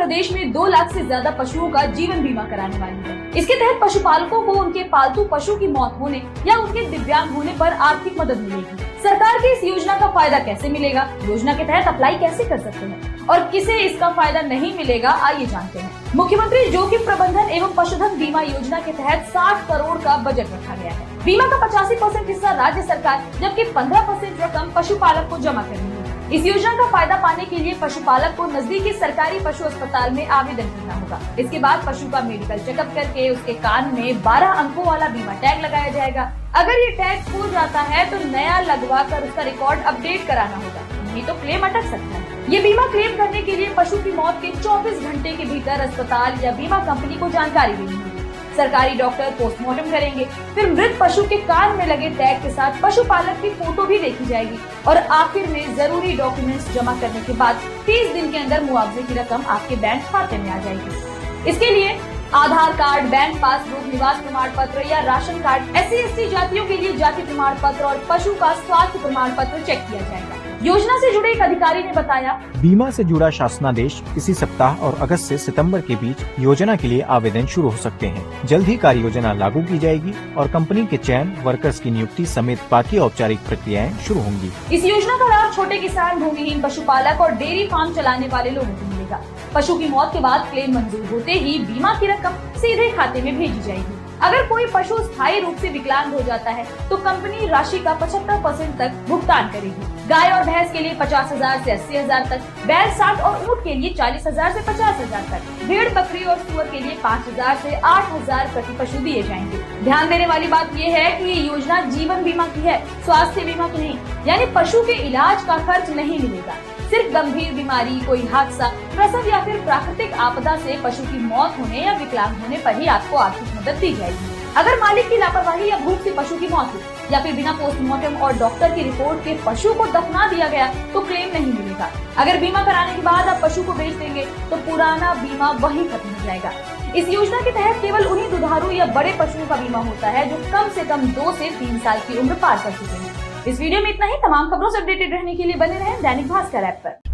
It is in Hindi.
प्रदेश में 2 लाख से ज्यादा पशुओं का जीवन बीमा कराने वाली है। इसके तहत पशुपालकों को उनके पालतू पशु की मौत होने या उनके दिव्यांग होने पर आर्थिक मदद मिलेगी। सरकार की इस योजना का फायदा कैसे मिलेगा, योजना के तहत अप्लाई कैसे कर सकते हैं और किसे इसका फायदा नहीं मिलेगा, आइए जानते हैं। मुख्यमंत्री जोखिम प्रबंधन एवं पशुधन बीमा योजना के तहत 60 करोड़ का बजट रखा गया है। बीमा का 85% हिस्सा राज्य सरकार जबकि 15% रकम पशुपालक को जमा करनी है। इस योजना का फायदा पाने के लिए पशुपालक को नजदीकी सरकारी पशु अस्पताल में आवेदन करना होगा। इसके बाद पशु का मेडिकल चेकअप करके उसके कान में 12 अंकों वाला बीमा टैग लगाया जाएगा। अगर ये टैग खो जाता है तो नया लगवा कर उसका रिकॉर्ड अपडेट कराना होगा, नहीं तो क्लेम अटक सकता है। ये बीमा क्लेम करने के लिए पशु की मौत के 24 घंटे के भीतर अस्पताल या बीमा कंपनी को जानकारी देनी होगी। सरकारी डॉक्टर पोस्टमार्टम करेंगे, फिर मृत पशु के कान में लगे टैग के साथ पशुपालक की फोटो भी देखी जाएगी और आखिर में जरूरी डॉक्यूमेंट्स जमा करने के बाद 30 दिन के अंदर मुआवजे की रकम आपके बैंक खाते में आ जाएगी। इसके लिए आधार कार्ड, बैंक पासबुक, निवास प्रमाण पत्र या राशन कार्ड, SC/ST जातियों के लिए जाति प्रमाण पत्र और पशु का स्वास्थ्य प्रमाण पत्र चेक किया जाएगा। योजना से जुड़े एक अधिकारी ने बताया, बीमा से जुड़ा शासनादेश इसी सप्ताह और अगस्त से सितंबर के बीच योजना के लिए आवेदन शुरू हो सकते हैं। जल्द ही कार्य योजना लागू की जाएगी और कंपनी के चयन, वर्कर्स की नियुक्ति समेत बाकी औपचारिक प्रक्रियाएं शुरू होंगी। इस योजना का लाभ छोटे किसान, भूमिहीन पशुपालक और डेयरी फार्म चलाने वाले लोगों को मिलेगा। पशु की मौत के बाद क्लेम मंजूर होते ही बीमा की रकम सीधे खाते में भेजी जाएगी। अगर कोई पशु स्थायी रूप से विकलांग हो जाता है तो कंपनी राशि का 75% तक भुगतान करेगी। गाय और भैंस के लिए 50,000 से 80,000 तक, बैल 60 और ऊंट के लिए 40,000 से 50,000 तक, भेड़, बकरी और सुअर के लिए 5,000 से 8,000 प्रति पशु दिए जाएंगे। ध्यान देने वाली बात ये है कि ये योजना जीवन बीमा की है, स्वास्थ्य बीमा की नहीं, यानी पशु के इलाज का खर्च नहीं मिलेगा। सिर्फ गंभीर बीमारी, कोई हादसा, प्रसव या फिर प्राकृतिक आपदा से पशु की मौत होने या विकलांग होने पर ही आपको आर्थिक मदद दी जाएगी। अगर मालिक की लापरवाही या भूख से पशु की मौत हो या फिर बिना पोस्टमार्टम और डॉक्टर की रिपोर्ट के पशु को दफना दिया गया तो क्लेम नहीं मिलेगा। अगर बीमा कराने के बाद आप पशु को बेच देंगे तो पुराना बीमा वही खत्म हो जाएगा। इस योजना के तहत केवल उन्हीं दुधारू या बड़े पशुओं का बीमा होता है जो कम से कम 2 से 3 साल की उम्र पार कर चुके हैं। इस वीडियो में इतना ही। तमाम खबरों से अपडेटेड रहने के लिए बने रहें दैनिक भास्कर ऐप पर।